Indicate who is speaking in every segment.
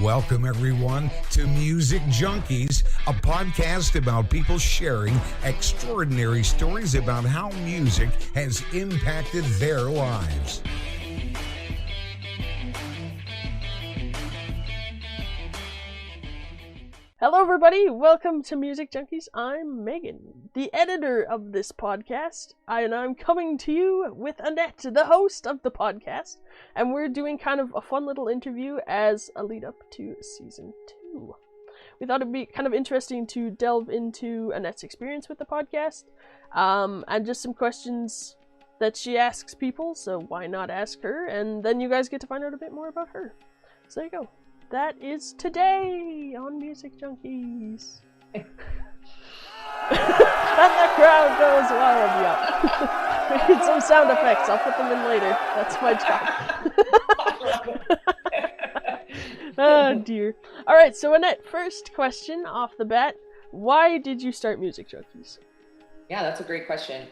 Speaker 1: Welcome, everyone, to Music Junkies, a podcast about people sharing extraordinary stories about how music has impacted their lives.
Speaker 2: Hello, everybody. Welcome to Music Junkies. I'm Megan, the editor of this podcast, and I'm coming to you with Annette, the host of the podcast, and we're doing kind of a fun little interview as a lead up to season 2. We thought it'd be kind of interesting to delve into Annette's experience with the podcast, and just some questions that she asks people, so why not ask her, and then you guys get to find out a bit more about her. So there you go. That is today on Music Junkies. And the crowd goes wild, yeah. We need some sound effects. I'll put them in later. That's my job. Oh, dear. Alright, so Annette, first question off the bat. Why did you start Music Junkies?
Speaker 3: Yeah, that's a great question.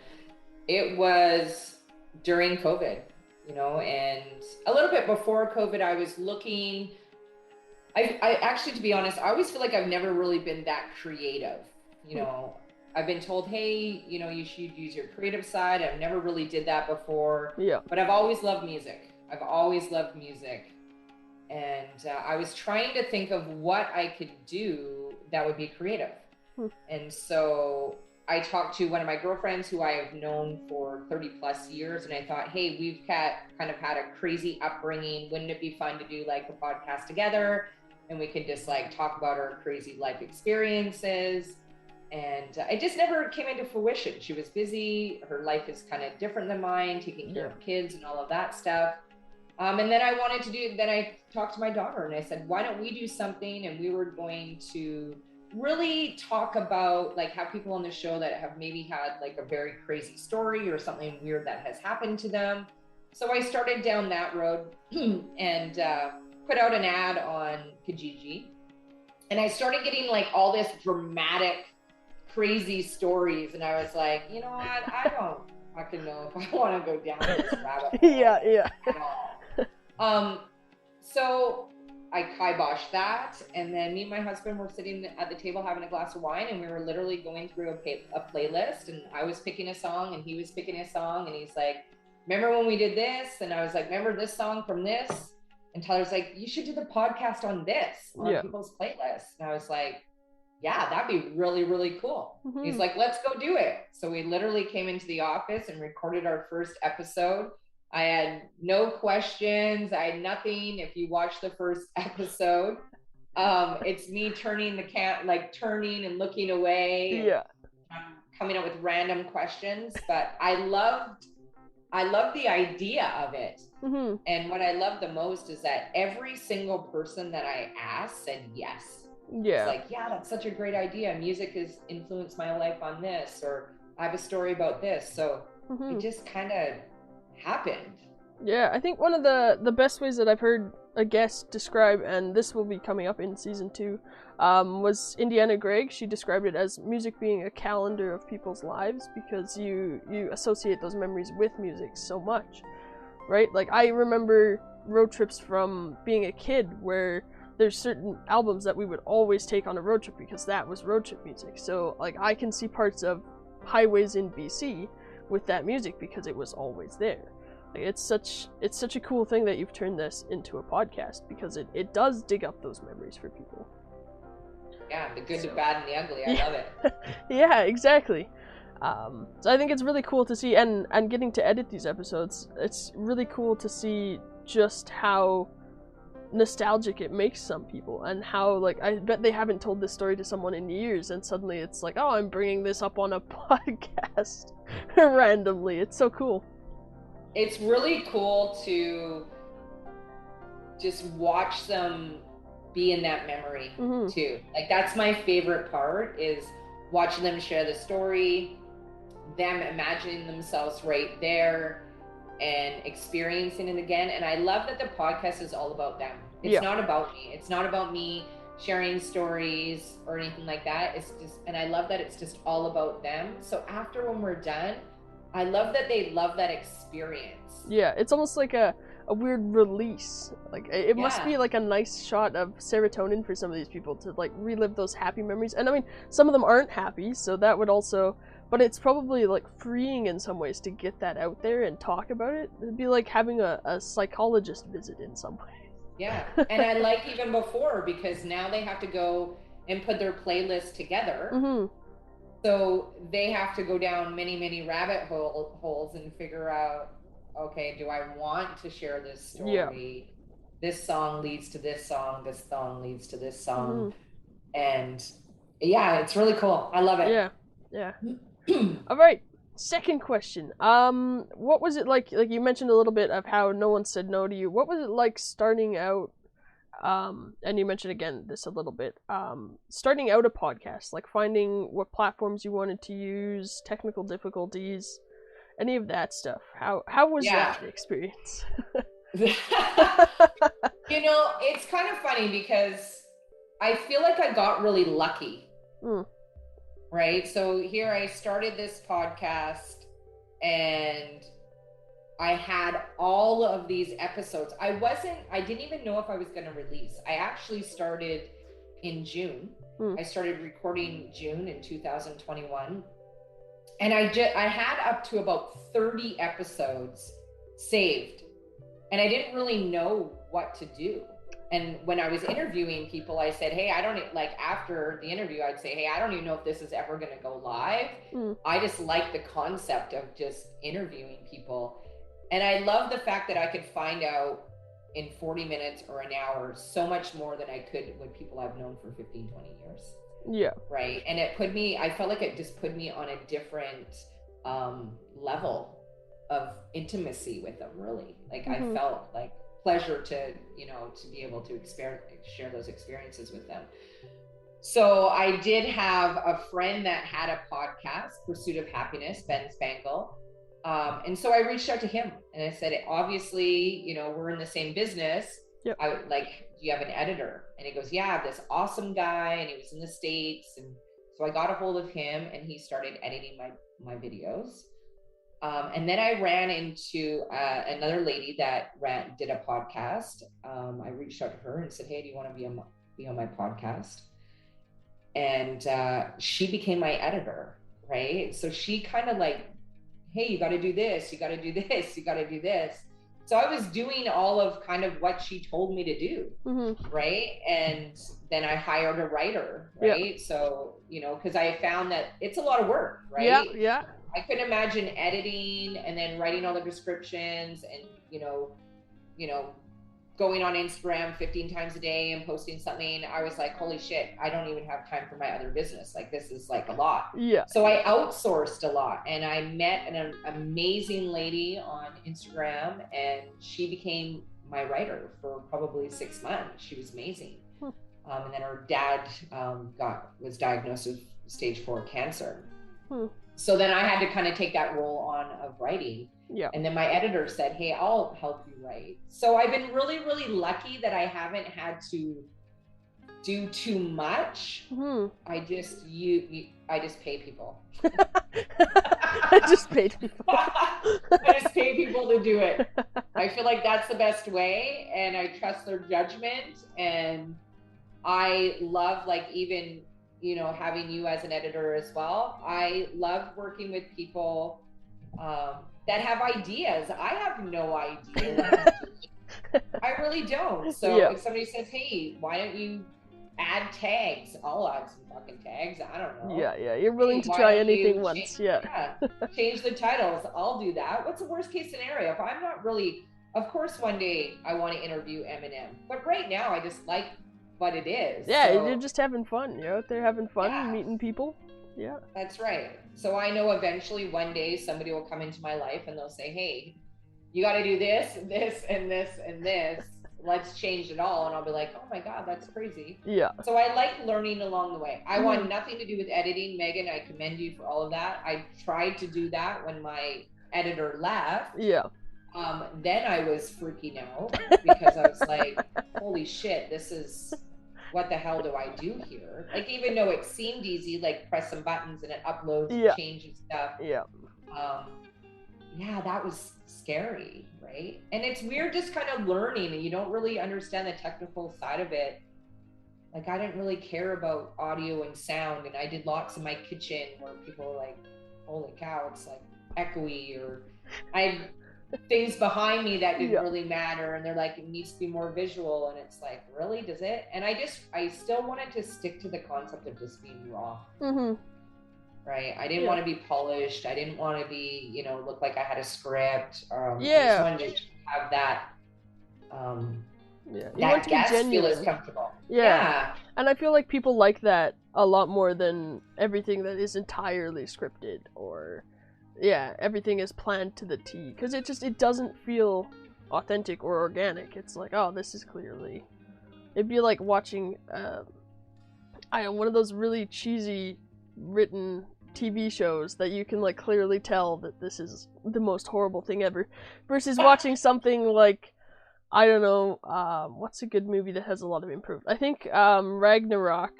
Speaker 3: It was during COVID, and a little bit before COVID, I was looking... I actually, to be honest, I always feel like I've never really been that creative. I've been told, hey, you should use your creative side. I've never really did that before. Yeah. But I've always loved music. And I was trying to think of what I could do that would be creative. And so I talked to one of my girlfriends who I have known for 30 plus years. And I thought, hey, we've kind of had a crazy upbringing. Wouldn't it be fun to do like a podcast together? And we could just like talk about our crazy life experiences. And it just never came into fruition. She was busy. Her life is kind of different than mine, taking care of kids and all of that stuff. And then I talked to my daughter and I said, why don't we do something? And we were going to really talk about like have people on the show that have maybe had like a very crazy story or something weird that has happened to them. So I started down that road and put out an ad on Kijiji, and I started getting like all this dramatic, crazy stories, and I was like, you know what? I don't fucking know if I want to go down this rabbit hole.
Speaker 2: Yeah.
Speaker 3: At all. So I kiboshed that, and then me and my husband were sitting at the table having a glass of wine, and we were literally going through a playlist, and I was picking a song, and he was picking a song, and he's like, remember when we did this? And I was like, remember this song from this? And Tyler's like, you should do the podcast on this, on people's playlists. And I was like, yeah, that'd be really, really cool. Mm-hmm. He's like, let's go do it. So we literally came into the office and recorded our first episode. I had no questions. I had nothing. If you watch the first episode, it's me turning turning and looking away. Yeah. And coming up with random questions. But I loved the idea of it. Mm-hmm. And what I love the most is that every single person that I asked said yes. Yeah. It's like, yeah, that's such a great idea. Music has influenced my life on this, or I have a story about this. So it just kind of happened.
Speaker 2: Yeah, I think one of the best ways that I've heard a guest describe, and this will be coming up in season 2, was Indiana Gregg. She described it as music being a calendar of people's lives because you associate those memories with music so much, right? Like I remember road trips from being a kid where there's certain albums that we would always take on a road trip because that was road trip music. So like I can see parts of highways in BC with that music because it was always there. Like, it's such a cool thing that you've turned this into a podcast because it does dig up those memories for people.
Speaker 3: Yeah, the good, the bad, and the ugly. I love it.
Speaker 2: Yeah, exactly. So I think it's really cool to see, and getting to edit these episodes, it's really cool to see just how nostalgic it makes some people, and how, like, I bet they haven't told this story to someone in years, and suddenly it's like, oh, I'm bringing this up on a podcast randomly. It's so cool.
Speaker 3: It's really cool to just watch them be in that memory too. Like that's my favorite part, is watching them share the story, them imagining themselves right there and experiencing it again. And I love that the podcast is all about them. It's not about me. It's not about me sharing stories or anything like that. It's just, and I love that it's just all about them. So after when we're done, I love that they love that experience.
Speaker 2: Yeah, it's almost like a a weird release. Like it must be like a nice shot of serotonin for some of these people to like relive those happy memories. And I mean, some of them aren't happy, so that would also, but it's probably like freeing in some ways to get that out there and talk about it. It'd be like having a psychologist visit in some way.
Speaker 3: Yeah, and I like even before, because now they have to go and put their playlist together.
Speaker 2: Mm-hmm.
Speaker 3: So they have to go down many rabbit holes and figure out, okay, do I want to share this story? Yeah. This song leads to this song, this song leads to this song. Mm-hmm. And yeah, it's really cool. I love it.
Speaker 2: Yeah. All right. Second question. What was it like you mentioned a little bit of how no one said no to you. What was it like starting out, and you mentioned again this a little bit, starting out a podcast, like finding what platforms you wanted to use, technical difficulties, any of that stuff. How was that experience?
Speaker 3: You know, it's kind of funny because I feel like I got really lucky. Right? So here I started this podcast and I had all of these episodes. I didn't even know if I was going to release. I actually started in June. I started recording June in 2021. And I had up to about 30 episodes saved. And I didn't really know what to do. And when I was interviewing people, I said, hey, after the interview, I'd say, hey, I don't even know if this is ever going to go live. I just like the concept of just interviewing people. And I love the fact that I could find out in 40 minutes or an hour so much more than I could with people I've known for 15, 20 years.
Speaker 2: Yeah.
Speaker 3: Right. And I felt like it just put me on a different level of intimacy with them, really. Like I felt like pleasure to be able to share those experiences with them. So I did have a friend that had a podcast, Pursuit of Happiness, Ben Spangle. And so I reached out to him and I said, obviously, we're in the same business. Yep. Do you have an editor? And he goes, yeah, I have this awesome guy, and he was in the States. And so I got a hold of him and he started editing my videos. And then I ran into another lady that did a podcast. I reached out to her and said, hey, do you want to be on my podcast? And she became my editor, right? So she kind of like, hey, you got to do this, you got to do this, you got to do this. So I was doing all of kind of what she told me to do, right? And then I hired a writer, right? Yeah. So, because I found that it's a lot of work, right?
Speaker 2: Yeah.
Speaker 3: I couldn't imagine editing and then writing all the descriptions and, going on Instagram 15 times a day and posting something. I was like, holy shit, I don't even have time for my other business. Like, this is like a lot.
Speaker 2: Yeah.
Speaker 3: So I outsourced a lot, and I met an amazing lady on Instagram, and she became my writer for probably 6 months. She was amazing. And then her dad was diagnosed with stage 4 cancer. So then I had to kind of take that role on of writing.
Speaker 2: Yeah.
Speaker 3: And then my editor said, hey, I'll help you write. So I've been really, really lucky that I haven't had to do too much. I just pay people.
Speaker 2: I just paid people.
Speaker 3: I just pay people to do it. I feel like that's the best way, and I trust their judgment. And I love, like, even having you as an editor as well. I love working with people that have ideas. I have no idea. I really don't. So if somebody says, hey, why don't you add tags? I'll add some fucking tags. I don't know.
Speaker 2: Yeah. You're willing to try anything once.
Speaker 3: Change the titles. I'll do that. What's the worst case scenario? If I'm not really, of course, one day I want to interview Eminem, but right now I just like what it is.
Speaker 2: Yeah, so, you're just having fun. You're out there having fun, meeting people. Yeah.
Speaker 3: That's right. So I know eventually one day somebody will come into my life and they'll say, hey, you got to do this, this, and this, and this. Let's change it all. And I'll be like, oh my God, that's crazy.
Speaker 2: Yeah.
Speaker 3: So I like learning along the way. I want nothing to do with editing. Megan, I commend you for all of that. I tried to do that when my editor left.
Speaker 2: Yeah.
Speaker 3: Then I was freaking out because I was like, holy shit, what the hell do I do here? Like, even though it seemed easy, like press some buttons and it uploads and changes stuff.
Speaker 2: Yeah.
Speaker 3: yeah, that was scary, right? And it's weird just kind of learning, and you don't really understand the technical side of it. Like, I didn't really care about audio and sound, and I did lots in my kitchen where people were like, holy cow, it's like echoey, or I had things behind me that didn't really matter, and they're like, it needs to be more visual, and it's like, really, does it? And I still wanted to stick to the concept of just being raw. Right? I didn't want to be polished. I didn't want to be, you know, look like I had a script. I just wanted to have that
Speaker 2: you
Speaker 3: that
Speaker 2: want to be
Speaker 3: guest feel
Speaker 2: genuine.
Speaker 3: as comfortable.
Speaker 2: Yeah. And I feel like people like that a lot more than everything that is entirely scripted, or everything is planned to the T, because it doesn't feel authentic or organic. It's like, oh, this is clearly, it'd be like watching one of those really cheesy written TV shows that you can like clearly tell that this is the most horrible thing ever, versus watching something like, I don't know, what's a good movie that has a lot of improv? I think Ragnarok,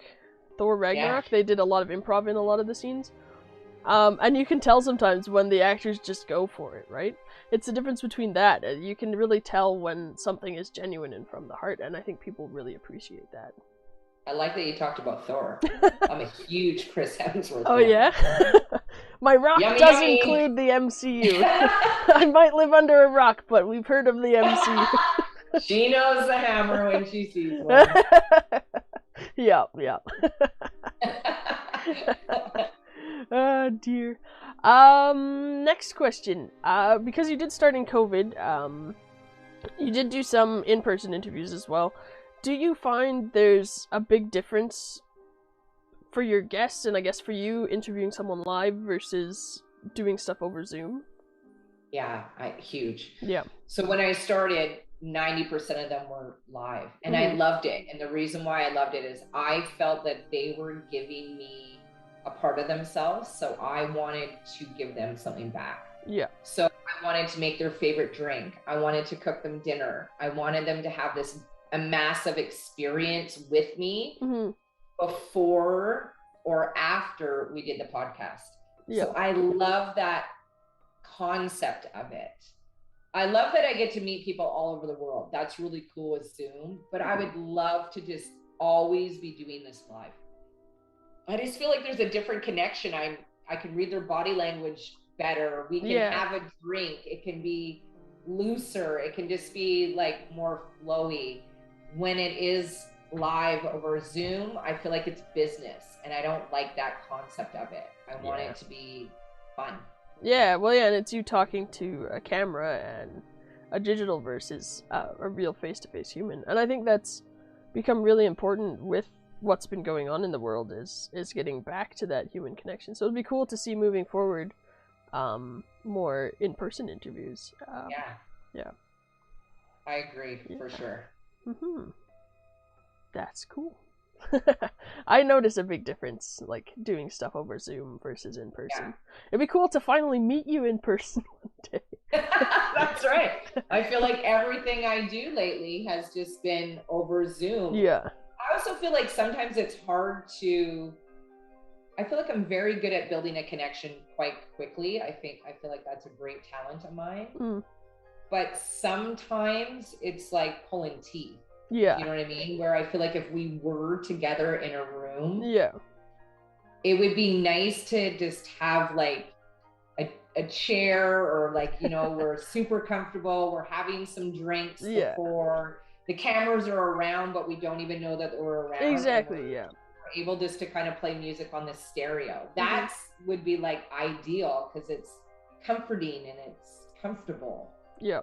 Speaker 2: Thor Ragnarok, they did a lot of improv in a lot of the scenes. And you can tell sometimes when the actors just go for it, right? It's the difference between that. You can really tell when something is genuine and from the heart, and I think people really appreciate that.
Speaker 3: I like that you talked about Thor. I'm a huge Chris Hemsworth fan.
Speaker 2: Oh, yeah? My rock does include the MCU. I might live under a rock, but we've heard of the MCU.
Speaker 3: She knows the hammer when she sees one.
Speaker 2: Yeah. Oh, dear. Next question. Because you did start in COVID, you did do some in-person interviews as well. Do you find there's a big difference for your guests, and I guess for you, interviewing someone live versus doing stuff over Zoom?
Speaker 3: Yeah, huge.
Speaker 2: Yeah.
Speaker 3: So when I started, 90% of them were live, and I loved it. And the reason why I loved it is I felt that they were giving me a part of themselves, so I wanted to give them something back.
Speaker 2: Yeah.
Speaker 3: So I wanted to make their favorite drink. I wanted to cook them dinner. I wanted them to have a massive experience with me before or after we did the podcast. Yeah. So I love that concept of it. I love that I get to meet people all over the world. That's really cool with Zoom, but I would love to just always be doing this live. I just feel like there's a different connection. I can read their body language better. We can have a drink. It can be looser. It can just be like more flowy. When it is live over Zoom, I feel like it's business, and I don't like that concept of it. I want it to be fun. Yeah, well, and it's you talking to a camera and a digital versus a real face-to-face human. And I think that's become really important with what's been going on in the world is getting back to that human connection. So it'd be cool to see moving forward more in-person interviews. Yeah. I agree, for sure. That's cool. I notice a big difference, like doing stuff over Zoom versus in person. It'd be cool to finally meet you in person one day. That's right. I feel like everything I do lately has just been over Zoom. Yeah. I also feel like sometimes it's hard I feel like I'm very good at building a connection quite quickly. I feel like that's a great talent of mine. But sometimes it's like pulling teeth. Yeah. You know what I mean? Where I feel like if we were together in a room, it would be nice to just have like a chair, or like, you know, we're super comfortable. We're having some drinks before. The cameras are around, but we don't even know that we're around. Exactly, We're able just to kind of play music on the stereo. That would be like ideal, because it's comforting and it's comfortable. Yeah.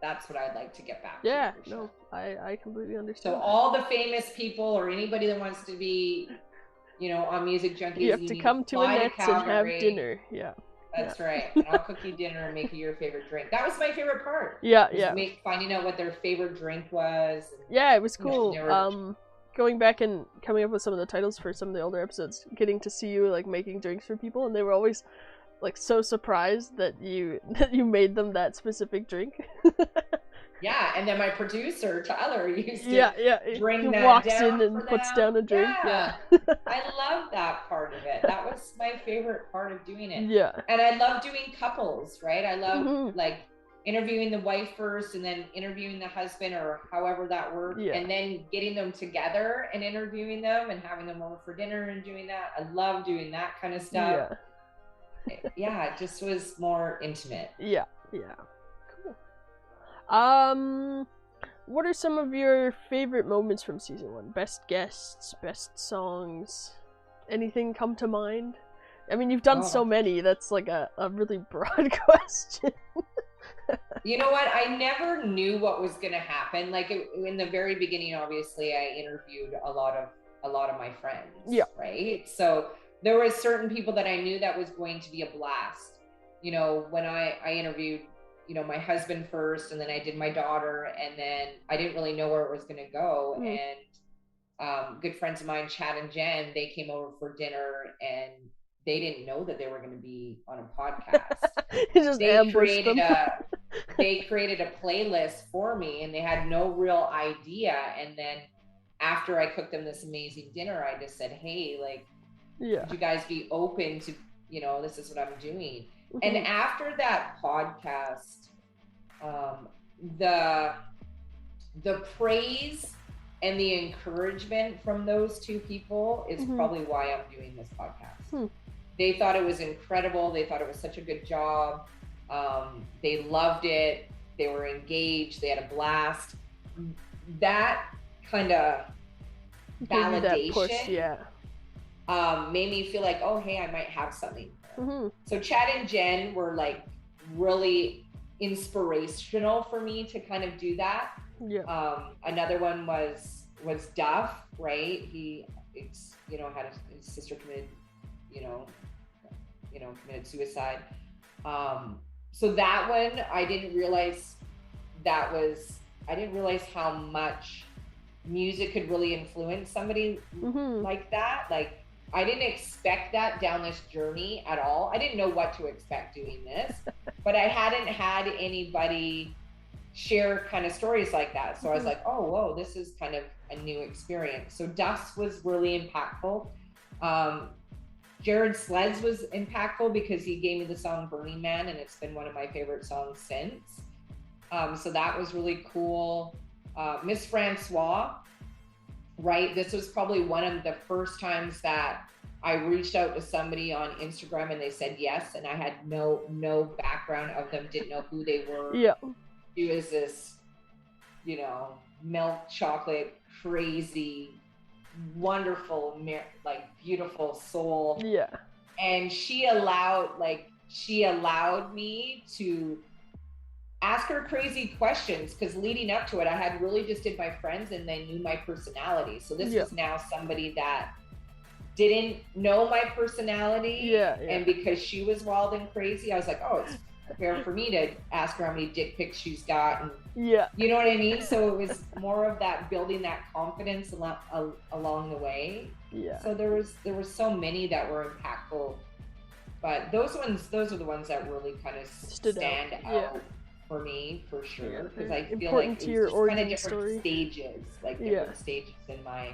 Speaker 3: That's what I'd like to get back to. Yeah, no, I completely understand. So all the famous people, or anybody that wants to be, you know, on Music Junkies, you have to come to Annette's and have dinner. Yeah. That's right. And I'll cook you dinner and make you your favorite drink. That was my favorite part. Finding out what their favorite drink was. Yeah, it was cool. Going back and coming up with some of the titles for some of the older episodes, getting to see you like making drinks for people, and they were always like so surprised that you made them that specific drink. Yeah, and then my producer Tyler used to bring that walks down in and puts down a drink. Yeah. I love that part of it. That was my favorite part of doing it.
Speaker 2: Yeah.
Speaker 3: And I love doing couples, right? I love
Speaker 2: Mhm.
Speaker 3: like interviewing the wife first and then interviewing the husband or however that worked.
Speaker 2: Yeah.
Speaker 3: And then getting them together and interviewing them and having them over for dinner and doing that. I love doing that kind of stuff. Yeah, it just was more intimate.
Speaker 2: Yeah. Cool. What are some of your favorite moments from season 1? Best guests, best songs? Anything come to mind? I mean, you've done so many, that's like a really broad question.
Speaker 3: You know what? I never knew what was going to happen. Like in the very beginning, obviously, I interviewed a lot of my friends.
Speaker 2: Yeah.
Speaker 3: Right. So there was certain people that I knew that was going to be a blast. You know, when I interviewed, you know, my husband first, and then I did my daughter, and then I didn't really know where it was going to go. And good friends of mine, Chad and Jen, they came over for dinner, and they didn't know that they were going to be on a podcast.
Speaker 2: You just ambushed them.
Speaker 3: They created a playlist for me, and they had no real idea. And then after I cooked them this amazing dinner, I just said, hey, like, would you guys be open to, you know, this is what I'm doing. Mm-hmm. And after that podcast, the praise and the encouragement from those two people is probably why I'm doing this podcast. They thought it was incredible. They thought it was such a good job. They loved it. They were engaged. They had a blast. That kind of validation
Speaker 2: that push,
Speaker 3: made me feel like, oh, hey, I might have something. So Chad and Jen were like really inspirational for me to kind of do that. Another one was Duff, right? He, had his sister committed, committed suicide. So that one, I didn't realize how much music could really influence somebody like that. Like, I didn't expect that down this journey at all. I didn't know what to expect doing this, but I hadn't had anybody share kind of stories like that. So I was like, oh, whoa, this is kind of a new experience. So Dust was really impactful. Jared Sleds was impactful because he gave me the song Burning Man, and it's been one of my favorite songs since. So that was really cool. Miss Francois, right? This was probably one of the first times that I reached out to somebody on Instagram and they said yes, and I had no background of them, didn't know who they were.
Speaker 2: Yeah.
Speaker 3: She was this, milk chocolate, crazy, wonderful, like beautiful soul.
Speaker 2: Yeah.
Speaker 3: And she allowed me to ask her crazy questions, because leading up to it, I had really just did my friends and they knew my personality. So this was now somebody that didn't know my personality. And because she was wild and crazy, I was like, oh, it's fair for me to ask her how many dick pics she's got. And you know what I mean? So it was more of that, building that confidence along the way. So there was so many that were impactful, but those are the ones that really kind of stand out for me, for sure, because I feel like it's just kind of different stages, stages in my,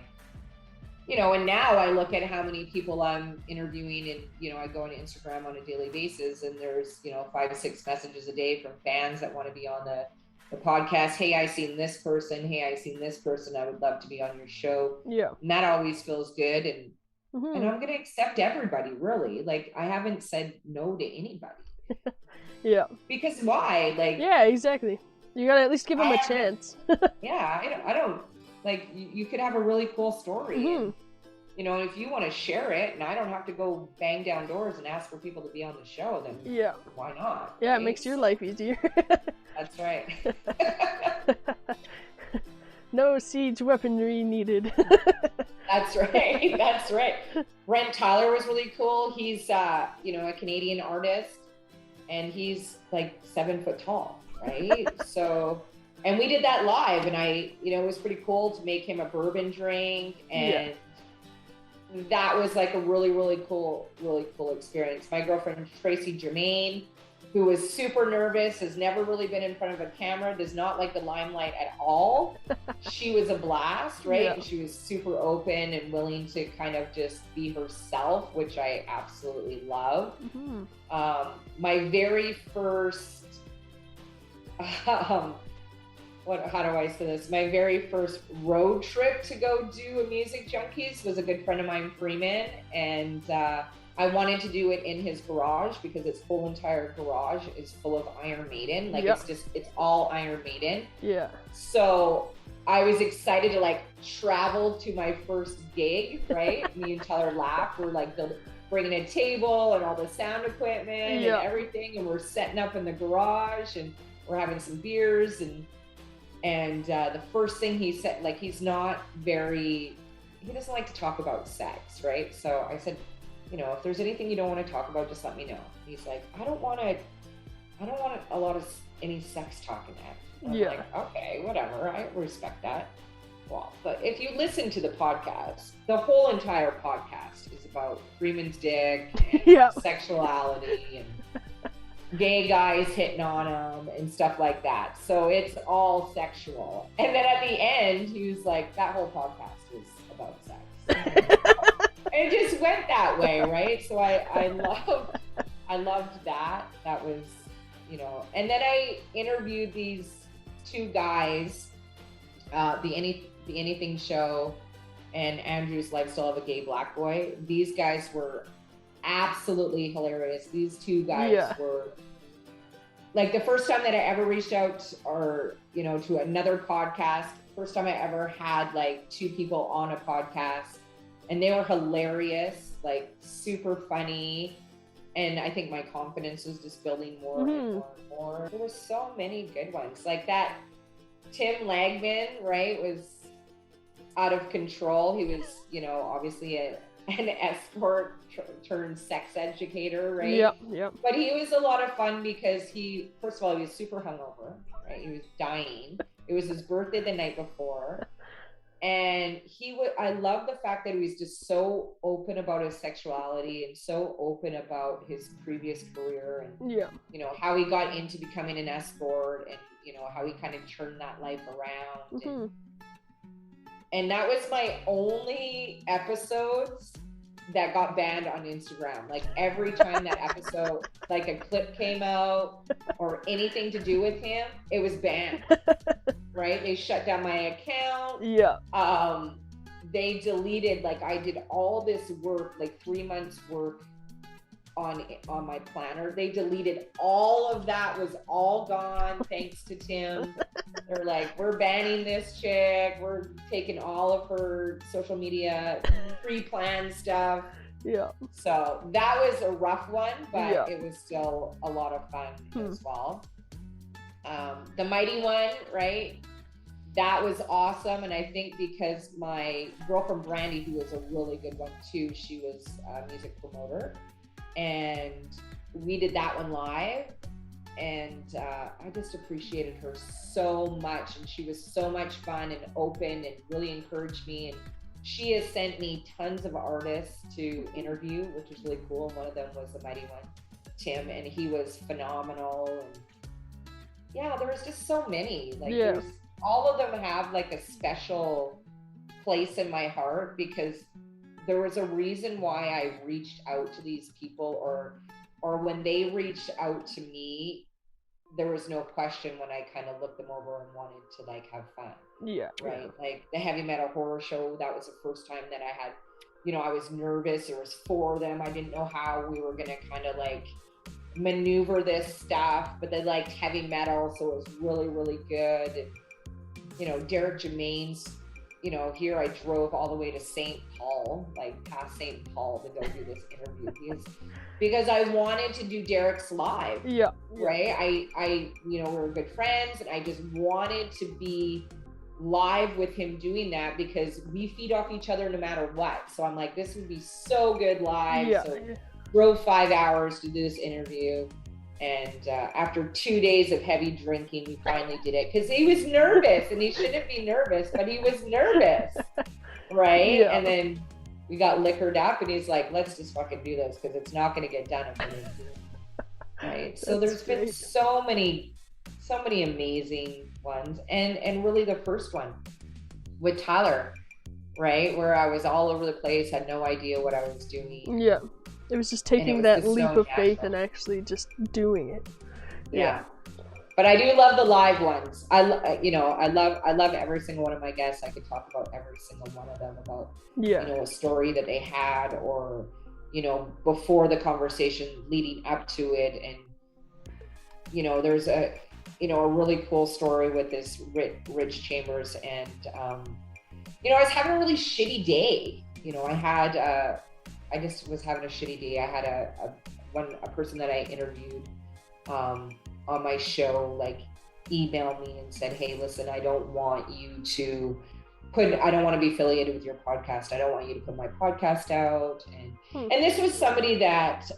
Speaker 3: and now I look at how many people I'm interviewing, and I go on Instagram on a daily basis, and there's 5 to 6 messages a day from fans that want to be on the podcast. Hey, I seen this person. Hey, I seen this person. I would love to be on your show. And that always feels good, and I'm gonna accept everybody, really. Like, I haven't said no to anybody. Because why? Like,
Speaker 2: exactly. You gotta at least give them a chance.
Speaker 3: I don't like, you could have a really cool story. And, if you want to share it, and I don't have to go bang down doors and ask for people to be on the show, then why not?
Speaker 2: It makes your life easier.
Speaker 3: That's right.
Speaker 2: No siege weaponry needed.
Speaker 3: That's right. That's right. Brent Tyler was really cool. He's a Canadian artist, and he's like 7 foot tall, right? So, and we did that live, and it was pretty cool to make him a bourbon drink, and that was like a really, really cool experience. My girlfriend Tracy Germain, who was super nervous, has never really been in front of a camera, does not like the limelight at all. She was a blast, right?
Speaker 2: Yeah.
Speaker 3: And she was super open and willing to kind of just be herself, which I absolutely love. My very first, how do I say this? My very first road trip to go do a Music Junkies was a good friend of mine, Freeman, and I wanted to do it in his garage because his whole entire garage is full of Iron Maiden. Like it's all Iron Maiden.
Speaker 2: Yeah.
Speaker 3: So I was excited to like travel to my first gig, right? Me and Tyler laughed. We're like bringing a table and all the sound equipment and everything, and we're setting up in the garage and we're having some beers and the first thing he said, like he doesn't like to talk about sex, right? So I said, you know, if there's anything you don't want to talk about, just let me know. He's like, I don't want a lot of any sex talking at. I'm like, okay, whatever. I respect that. Well, but if you listen to the podcast, the whole entire podcast is about Freeman's dick and sexuality and gay guys hitting on him and stuff like that. So it's all sexual. And then at the end, he was like, that whole podcast was about sex. It just went that way, right? So I loved that. That was, you know, and then I interviewed these two guys, the Anything Show and Andrew's Lifestyle of a Gay Black Boy. These guys were absolutely hilarious. These two guys were like the first time that I ever reached out or, you know, to another podcast, first time I ever had like two people on a podcast. And they were hilarious, like super funny. And I think my confidence was just building more and more and more. There were so many good ones. Like that Tim Lagman, right, was out of control. He was, you know, obviously an escort turned sex educator, right? Yep. But he was a lot of fun because first of all, he was super hungover, right? He was dying. It was his birthday the night before. And I love the fact that he was just so open about his sexuality and so open about his previous career and, you know, how he got into becoming an escort and, you know, how he kind of turned that life around. And that was my only episodes that got banned on Instagram. Like every time that episode, like a clip came out or anything to do with him, it was banned. Right? They shut down my account. They deleted, like I did all this work, like 3 months work on my planner. They deleted all of that, was all gone thanks to Tim. They're like, we're banning this chick. We're taking all of her social media pre-planned stuff. So that was a rough one, but it was still a lot of fun as well. The Mighty One, right? That was awesome. And I think because my girlfriend Brandy, who was a really good one too, she was a music promoter. And we did that one live. And I just appreciated her so much. And she was so much fun and open and really encouraged me. And she has sent me tons of artists to interview, which was really cool. And one of them was the Mighty One, Tim, and he was phenomenal. And yeah, there was just so many. Like all of them have like a special place in my heart because there was a reason why I reached out to these people, or when they reached out to me, there was no question when I kind of looked them over and wanted to like have fun. Right. Like the Heavy Metal Horror Show, that was the first time that I had, you know, I was nervous. There was 4 of them. I didn't know how we were going to kind of like maneuver this stuff, but they liked heavy metal. So it was really, really good. And, you know, Derek Germain's, you know, here I drove all the way to St. Paul, like past St. Paul to go do this interview because I wanted to do Derek's live. Right. I, you know, we were good friends and I just wanted to be live with him doing that because we feed off each other no matter what. So I'm like, this would be so good live. So drove 5 hours to do this interview. And after 2 days of heavy drinking, we finally did it because he was nervous and he shouldn't be nervous, but he was nervous. Right. And then we got liquored up and he's like, let's just fucking do this because it's not going to get done if we didn't do it. right? So
Speaker 2: That's
Speaker 3: there's been
Speaker 2: great.
Speaker 3: so many amazing ones, and really the first one with Tyler, right, where I was all over the place, had no idea what I was doing.
Speaker 2: Yeah. It was just
Speaker 3: And it
Speaker 2: taking
Speaker 3: was
Speaker 2: that
Speaker 3: just
Speaker 2: leap
Speaker 3: so
Speaker 2: of faith
Speaker 3: natural.
Speaker 2: and actually just doing it.
Speaker 3: Yeah. But I do love the live ones. I love every single one of my guests. I could talk about every single one of them, about
Speaker 2: Yeah.
Speaker 3: a story that they had, or before the conversation leading up to it. And there's a really cool story with this Rich Chambers, and I was having a really shitty day. I just was having a shitty day. I had a person that I interviewed on my show emailed me and said, hey, listen, I don't want to be affiliated with your podcast. I don't want you to put my podcast out. And this was somebody that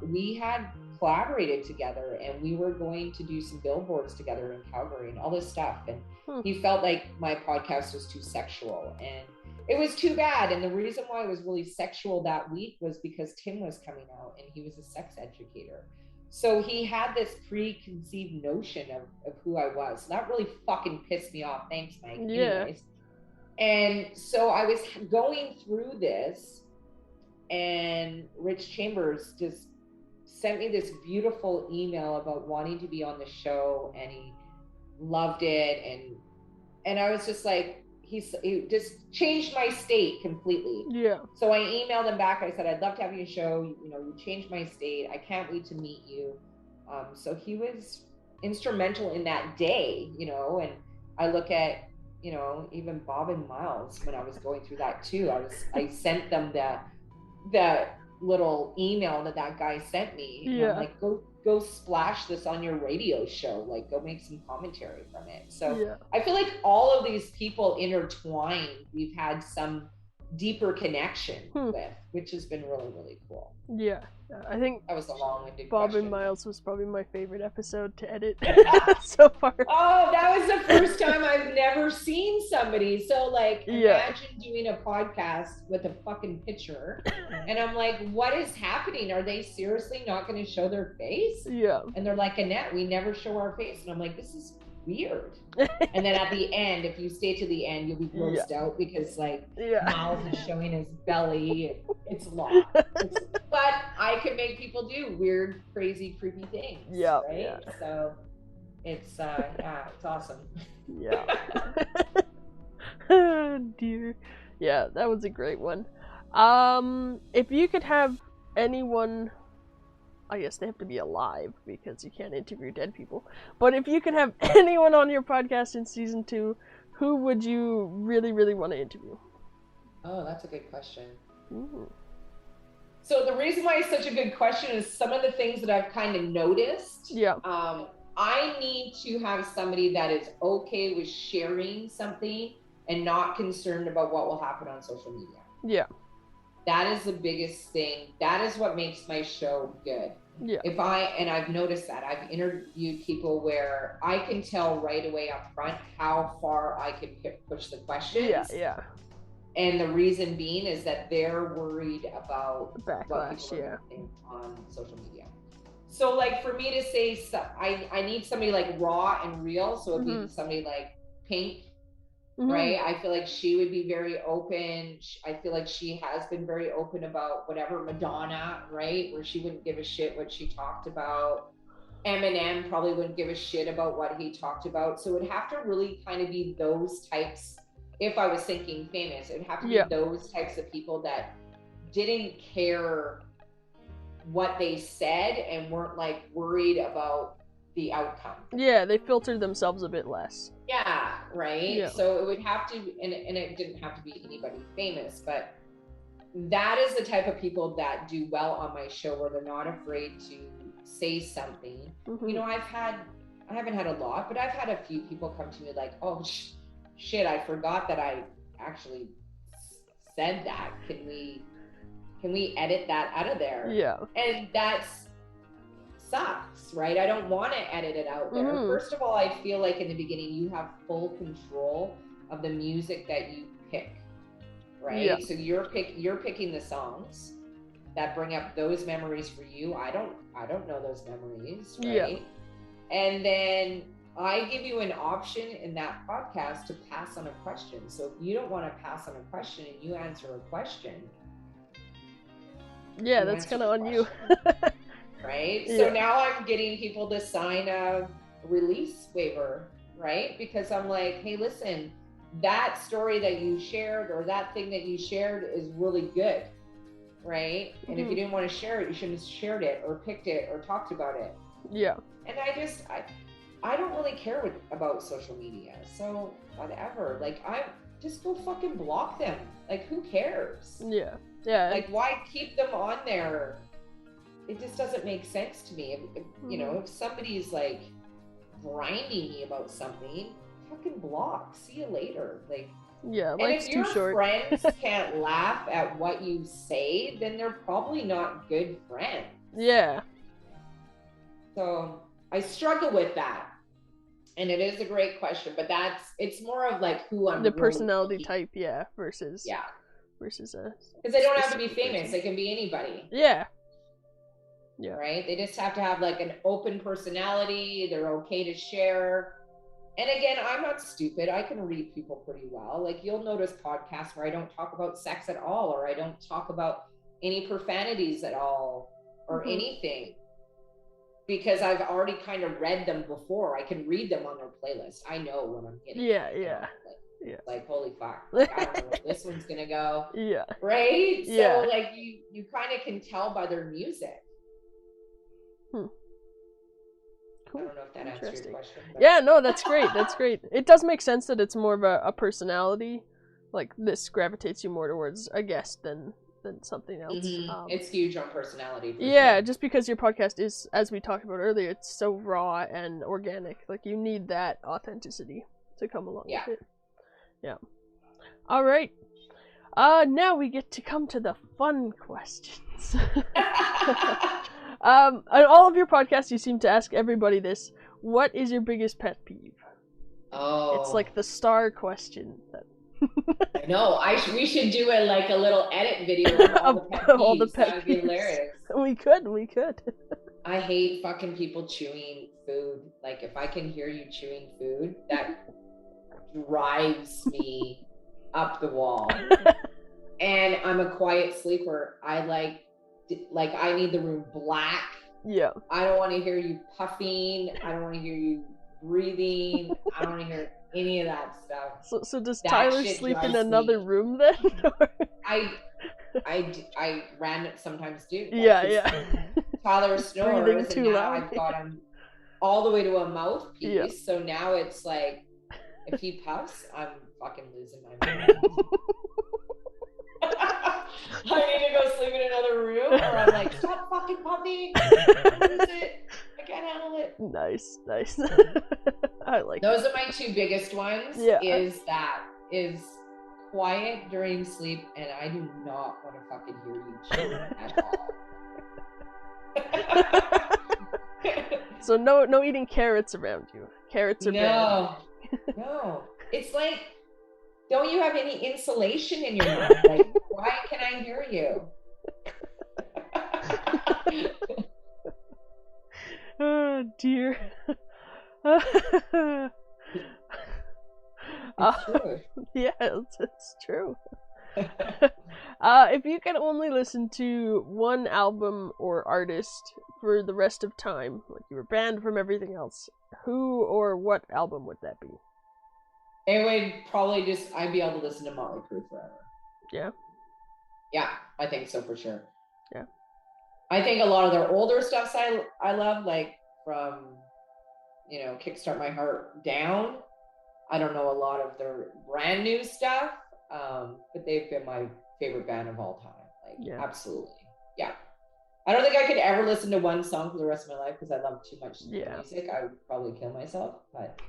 Speaker 3: we had collaborated together, and we were going to do some billboards together in Calgary and all this stuff. And he felt like my podcast was too sexual, and it was too bad. And the reason why it was really sexual that week was because Tim was coming out, and he was a sex educator. So he had this preconceived notion of who I was. So that really fucking pissed me off. Thanks, Mike.
Speaker 2: Yeah.
Speaker 3: Anyways. And so I was going through this, and Rich Chambers just sent me this beautiful email about wanting to be on the show, and he loved it. And I was just like, he just changed my state completely.
Speaker 2: Yeah.
Speaker 3: So I emailed him back. I said, I'd love to have you on the show. You changed my state. I can't wait to meet you. So he was instrumental in that day, and I look at, even Bob and Miles, when I was going through that too, I sent them that little email that guy sent me. And I'm like, go splash this on your radio show. Go make some commentary from it. So I feel like all of these people intertwined, we've had some deeper connection with, which has been really, really cool.
Speaker 2: Yeah. I think
Speaker 3: that was a long-winded
Speaker 2: Bob
Speaker 3: question.
Speaker 2: and Miles was probably my favorite episode to edit so far.
Speaker 3: Oh, that was the first time I've never seen somebody. So imagine doing a podcast with a fucking picture, and I'm like, what is happening? Are they seriously not going to show their face?
Speaker 2: Yeah.
Speaker 3: And they're like, Annette, we never show our face. And I'm like, this is weird. And then at the end, if you stay to the end, you'll be grossed out because Miles is showing his belly. It's a lot. But I can make people do weird, crazy, creepy things.
Speaker 2: Yeah.
Speaker 3: Right?
Speaker 2: Yeah.
Speaker 3: So it's it's awesome.
Speaker 2: Yeah. Oh dear. Yeah, that was a great one. If you could have anyone, I guess they have to be alive because you can't interview dead people. But if you could have anyone on your podcast in season 2, who would you really, really want to interview?
Speaker 3: Oh, that's a good question.
Speaker 2: Ooh.
Speaker 3: So the reason why it's such a good question is some of the things that I've kind of noticed.
Speaker 2: Yeah.
Speaker 3: I need to have somebody that is okay with sharing something and not concerned about what will happen on social media.
Speaker 2: Yeah.
Speaker 3: That is the biggest thing. That is what makes my show good.
Speaker 2: Yeah.
Speaker 3: And I've noticed that. I've interviewed people where I can tell right away up front how far I can push the questions.
Speaker 2: Yeah, yeah.
Speaker 3: And the reason being is that they're worried about
Speaker 2: backlash,
Speaker 3: what people are think on social media. So for me to say, I need somebody raw and real. So it'd be somebody like Pink, right? I feel like she would be very open. I feel like she has been very open about whatever. Madonna, right? Where she wouldn't give a shit what she talked about. Eminem probably wouldn't give a shit about what he talked about. So it'd have to really kind of be those types. If I was thinking famous, it would have to be those types of people that didn't care what they said and weren't worried about the outcome.
Speaker 2: Yeah, they filtered themselves a bit less.
Speaker 3: Yeah, right?
Speaker 2: Yeah.
Speaker 3: So it would have to, and it didn't have to be anybody famous, but that is the type of people that do well on my show, where they're not afraid to say something. I haven't had a lot, but I've had a few people come to me oh, shit, I forgot that I actually said that. Can we edit that out of there?
Speaker 2: Yeah.
Speaker 3: And that sucks, right? I don't want to edit it out there. First of all, I feel like in the beginning you have full control of the music that you pick, right?
Speaker 2: Yeah.
Speaker 3: So you're picking the songs, that bring up those memories for you. I don't know those memories, right?
Speaker 2: Yeah.
Speaker 3: And then I give you an option in that podcast to pass on a question. So if you don't want to pass on a question and you answer a question,
Speaker 2: yeah, that's kind of on you.
Speaker 3: Right?
Speaker 2: Yeah.
Speaker 3: So now I'm getting people to sign a release waiver, right? Because I'm like, hey, listen, that story that you shared or that thing that you shared is really good, right? And if you didn't want to share it, you shouldn't have shared it or picked it or talked about it.
Speaker 2: Yeah.
Speaker 3: And I don't really care about social media. So whatever, like I just go fucking block them. Like who cares?
Speaker 2: Yeah. Yeah.
Speaker 3: Like why keep them on there? It just doesn't make sense to me. If you know, if somebody's like grinding me about something, fucking block. See you later. Like,
Speaker 2: yeah,
Speaker 3: and
Speaker 2: life's
Speaker 3: if your
Speaker 2: too short.
Speaker 3: friends can't laugh at what you say, then they're probably not good friends.
Speaker 2: Yeah.
Speaker 3: So I struggle with that. And it is a great question, but it's more of like who I'm
Speaker 2: the
Speaker 3: really
Speaker 2: personality
Speaker 3: looking.
Speaker 2: type, yeah, versus a
Speaker 3: Because they don't have to be
Speaker 2: specific
Speaker 3: famous.
Speaker 2: person.
Speaker 3: They can be anybody.
Speaker 2: Yeah. Yeah.
Speaker 3: Right? They just have to have like an open personality. They're okay to share. And again, I'm not stupid. I can read people pretty well. Like you'll notice podcasts where I don't talk about sex at all, or I don't talk about any profanities at all, or anything. Because I've already kind of read them before. I can read them on their playlist. I know when I'm getting like holy fuck. Like, I don't know where this one's gonna go.
Speaker 2: Yeah.
Speaker 3: Right?
Speaker 2: Yeah.
Speaker 3: So like you kind of can tell by their music.
Speaker 2: Cool.
Speaker 3: I don't know if that answers your question. But...
Speaker 2: Yeah, no, that's great. That's great. It does make sense that it's more of a personality. Like this gravitates you more towards a guest than something else.
Speaker 3: It's huge on personality.
Speaker 2: Yeah,
Speaker 3: sure.
Speaker 2: just because your podcast is, as we talked about earlier, it's so raw and organic. Like you need that authenticity to come along with it. Yeah. All right. Now we get to come to the fun questions. On all of your podcasts, you seem to ask everybody this: what is your biggest pet peeve?
Speaker 3: Oh,
Speaker 2: it's like the star question.
Speaker 3: I know. We should do a little edit video of all the pet peeves. That would be hilarious.
Speaker 2: We could.
Speaker 3: I hate fucking people chewing food. Like if I can hear you chewing food, that drives me up the wall. And I'm a quiet sleeper. I I need the room black.
Speaker 2: Yeah.
Speaker 3: I don't want to hear you puffing. I don't want to hear you breathing. I don't want to hear any of that stuff.
Speaker 2: So does Tyler sleep in another room then?
Speaker 3: I sometimes do.
Speaker 2: Yeah.
Speaker 3: Tyler snores,
Speaker 2: breathing too
Speaker 3: and now
Speaker 2: loud.
Speaker 3: I've got him all the way to a mouthpiece.
Speaker 2: Yeah.
Speaker 3: So now it's like, if he puffs, I'm fucking losing my mind. I need to go sleep in another room, or I'm like, stop fucking puffing. Lose it. I can't handle it.
Speaker 2: Nice. I like
Speaker 3: those are my two biggest ones.
Speaker 2: Yeah.
Speaker 3: Is quiet during sleep, and I do not want to fucking hear you chew at all.
Speaker 2: So no eating carrots around you. Carrots are bad.
Speaker 3: No. It's like, don't you have any insulation in your mouth? Like, why can I hear you?
Speaker 2: Oh dear.
Speaker 3: It's true.
Speaker 2: Yeah, it's true. If you can only listen to one album or artist for the rest of time, like you were banned from everything else, who or what album would that be?
Speaker 3: It would probably I'd be able to listen to Motley Crue forever.
Speaker 2: Yeah?
Speaker 3: Yeah, I think so for sure.
Speaker 2: Yeah.
Speaker 3: I think a lot of their older stuff I love, like from, Kickstart My Heart down. I don't know a lot of their brand new stuff, but they've been my favorite band of all time. Like, absolutely. Yeah. I don't think I could ever listen to one song for the rest of my life because I love too much music. I would probably kill myself, but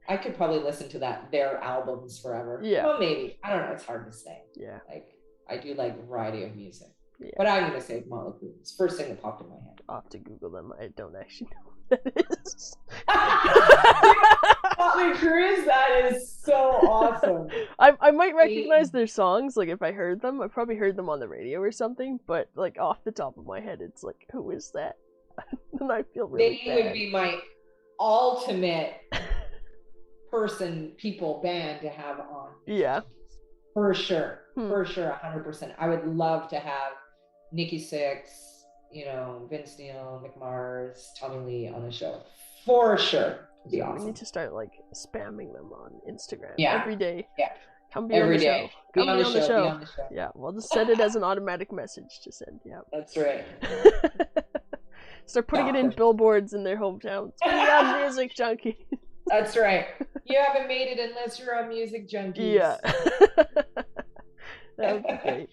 Speaker 3: I could probably listen to their albums forever.
Speaker 2: Yeah.
Speaker 3: Well, maybe. I don't know. It's hard to say.
Speaker 2: Yeah.
Speaker 3: Like, I do like a variety of music.
Speaker 2: Yeah.
Speaker 3: But I'm going to say Motley Crue. It's the first thing that popped in my head.
Speaker 2: I'll have to Google them. I don't actually know what that is.
Speaker 3: Motley Crue, that is so awesome.
Speaker 2: I might recognize their songs, like if I heard them. I probably heard them on the radio or something, but like off the top of my head, it's like, who is that? And I feel really
Speaker 3: They
Speaker 2: bad.
Speaker 3: would be my ultimate band to have on.
Speaker 2: Yeah.
Speaker 3: For sure. For sure, 100%. I would love to have Nikki Sixx, Vince Neil, Mick Mars, Tommy Lee on the show. For sure. It'd be awesome.
Speaker 2: We need to start like spamming them on Instagram every day.
Speaker 3: Yeah.
Speaker 2: Come be on the show.
Speaker 3: Be on the show.
Speaker 2: Yeah, we'll just set it as an automatic message to send. Yeah.
Speaker 3: That's right.
Speaker 2: Start putting it in billboards in their hometowns. Be on Music Junkies.
Speaker 3: That's right. You haven't made it unless you're on Music Junkies.
Speaker 2: Yeah. That would be great.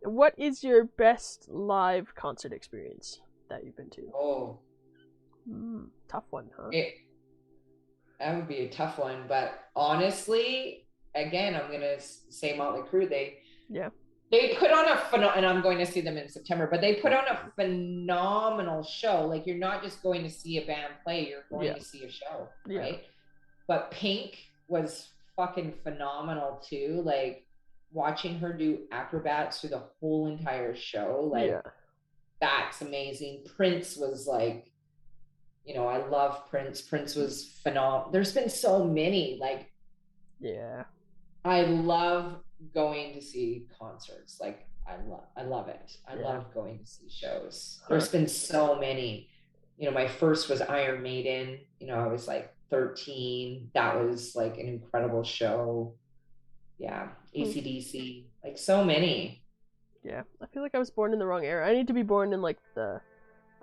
Speaker 2: What is your best live concert experience that you've been to?
Speaker 3: Oh.
Speaker 2: Tough one, huh?
Speaker 3: That would be a tough one, but honestly, again, I'm gonna say Motley Crue. They put on and I'm going to see them in September, but they put on a phenomenal show. Like, you're not just going to see a band play, you're going to see a show, right? But Pink was fucking phenomenal too. Like, watching her do acrobats through the whole entire show, like that's amazing. Prince was like, I love Prince. Prince was phenomenal. There's been so many, like, I love going to see concerts. Like, I love it. I love going to see shows. There's been so many. My first was Iron Maiden. I was like 13. That was like an incredible show. Yeah. AC/DC, like so many.
Speaker 2: Yeah. I feel like I was born in the wrong era. I need to be born in like the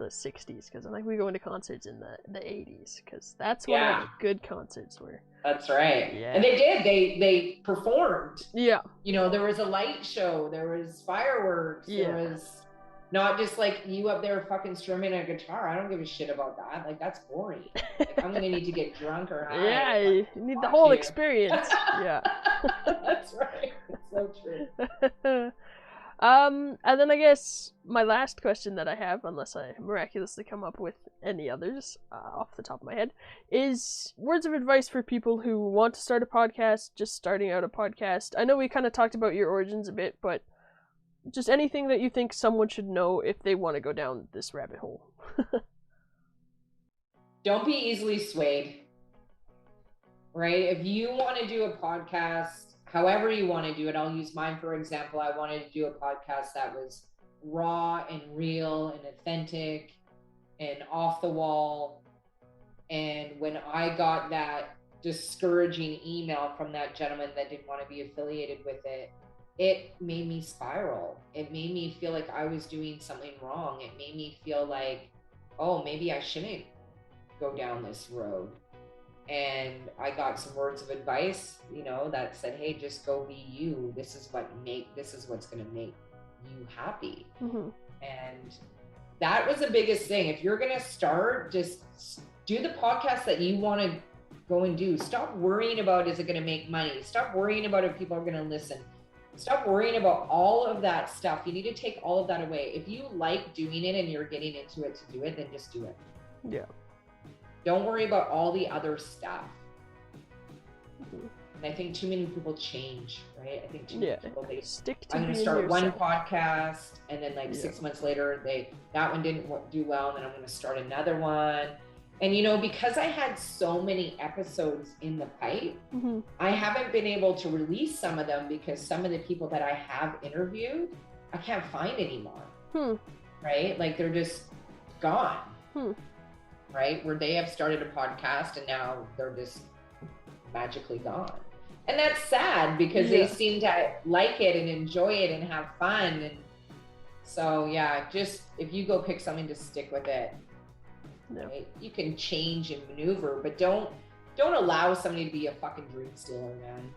Speaker 2: 60s, because I think we go into concerts in the 80s, because that's when all the good concerts were.
Speaker 3: That's right.
Speaker 2: Yeah.
Speaker 3: And they did. They performed.
Speaker 2: Yeah.
Speaker 3: There was a light show. There was fireworks. There was not just like you up there fucking strumming a guitar. I don't give a shit about that. Like, that's boring. Like, I'm gonna need to get drunk or high.
Speaker 2: Yeah, you need the whole experience. Yeah.
Speaker 3: That's right. It's so true.
Speaker 2: And then I guess my last question that I have, unless I miraculously come up with any others off the top of my head, is words of advice for people who want to start a podcast, just starting out a podcast. I know we kind of talked about your origins a bit, but just anything that you think someone should know if they want to go down this rabbit hole.
Speaker 3: Don't be easily swayed, right? If you want to do a podcast, however you want to do it, I'll use mine for example. I wanted to do a podcast that was raw and real and authentic and off the wall. And when I got that discouraging email from that gentleman that didn't want to be affiliated with it, it made me spiral. It made me feel like I was doing something wrong. It made me feel like, oh, maybe I shouldn't go down this road. And I got some words of advice, that said, hey, just go be you. This is what's going to make you happy. Mm-hmm. And that was the biggest thing. If you're going to start, just do the podcast that you want to go and do. Stop worrying about, is it going to make money? Stop worrying about if people are going to listen. Stop worrying about all of that stuff. You need to take all of that away. If you like doing it and you're getting into it to do it, then just do it. Yeah. Don't worry about all the other stuff. Mm-hmm. And I think too many people change, right? I think too many people, they stick to I'm going to start one podcast, and then 6 months later, that one didn't do well, and then I'm going to start another one. And because I had so many episodes in the pipe, mm-hmm. I haven't been able to release some of them because some of the people that I have interviewed, I can't find anymore, right? Like, they're just gone, right? Where they have started a podcast and now they're just magically gone. And that's sad because they seem to like it and enjoy it and have fun. And so, just if you go pick something, just stick with it. No. Right? You can change and maneuver, but don't allow somebody to be a fucking dream stealer, man.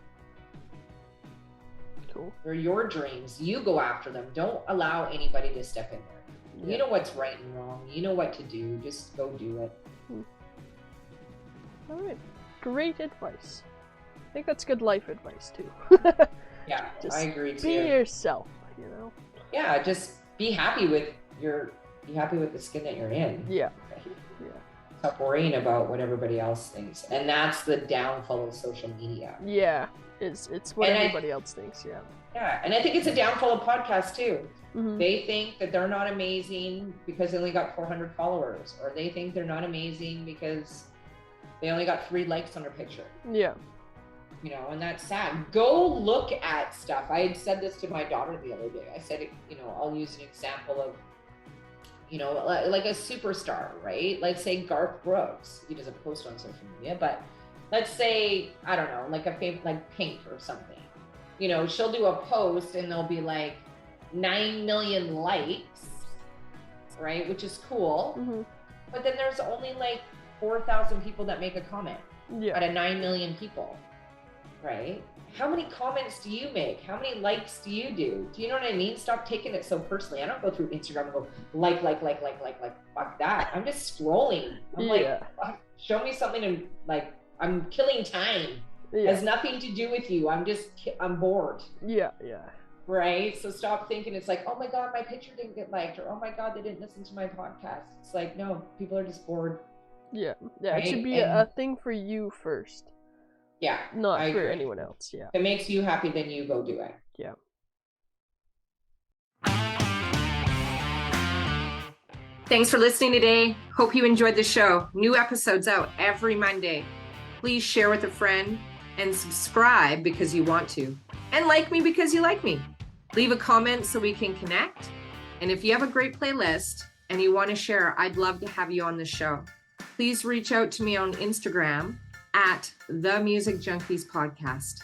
Speaker 3: Cool. They're your dreams. You go after them. Don't allow anybody to step in there. Yeah. You know what's right and wrong. You know what to do. Just go do it.
Speaker 2: All right. Great advice. I think that's good life advice too.
Speaker 3: Yeah, I agree too.
Speaker 2: Be yourself,
Speaker 3: Yeah, just be happy with the skin that you're in.
Speaker 2: Yeah.
Speaker 3: Stop worrying about what everybody else thinks. And that's the downfall of social media.
Speaker 2: Yeah, it's what everybody else thinks, yeah.
Speaker 3: Yeah, and I think it's a downfall of podcasts too.
Speaker 2: Mm-hmm.
Speaker 3: They think that they're not amazing because they only got 400 followers, or they think they're not amazing because they only got 3 likes on their picture.
Speaker 2: Yeah.
Speaker 3: You know, and that's sad. Go look at stuff. I had said this to my daughter the other day. I said, you know, I'll use an example of, you know, like a superstar, right? Like say Garth Brooks. He doesn't post on social media, but let's say, I don't know, like like Pink or something. You know, she'll do a post and there'll be like 9 million likes, right? Which is cool.
Speaker 2: Mm-hmm.
Speaker 3: But then there's only like 4,000 people that make a comment out of 9 million people, right? How many comments do you make? How many likes do you do? Do you know what I mean? Stop taking it so personally. I don't go through Instagram and go like, fuck that. I'm just scrolling. I'm like, show me something and like, I'm killing time. It has nothing to do with you. I'm bored.
Speaker 2: Yeah.
Speaker 3: Right? So stop thinking it's like, oh my God, my picture didn't get liked, or oh my God, they didn't listen to my podcast. It's like, no, people are just bored.
Speaker 2: Yeah.
Speaker 3: Right?
Speaker 2: It should be a thing for you first.
Speaker 3: Yeah.
Speaker 2: Not for anyone else. Yeah.
Speaker 3: If it makes you happy, then you go do it.
Speaker 2: Yeah.
Speaker 3: Thanks for listening today. Hope you enjoyed the show. New episodes out every Monday. Please share with a friend and subscribe because you want to. And like me because you like me. Leave a comment so we can connect. And if you have a great playlist and you want to share, I'd love to have you on the show. Please reach out to me on Instagram at The Music Junkies Podcast.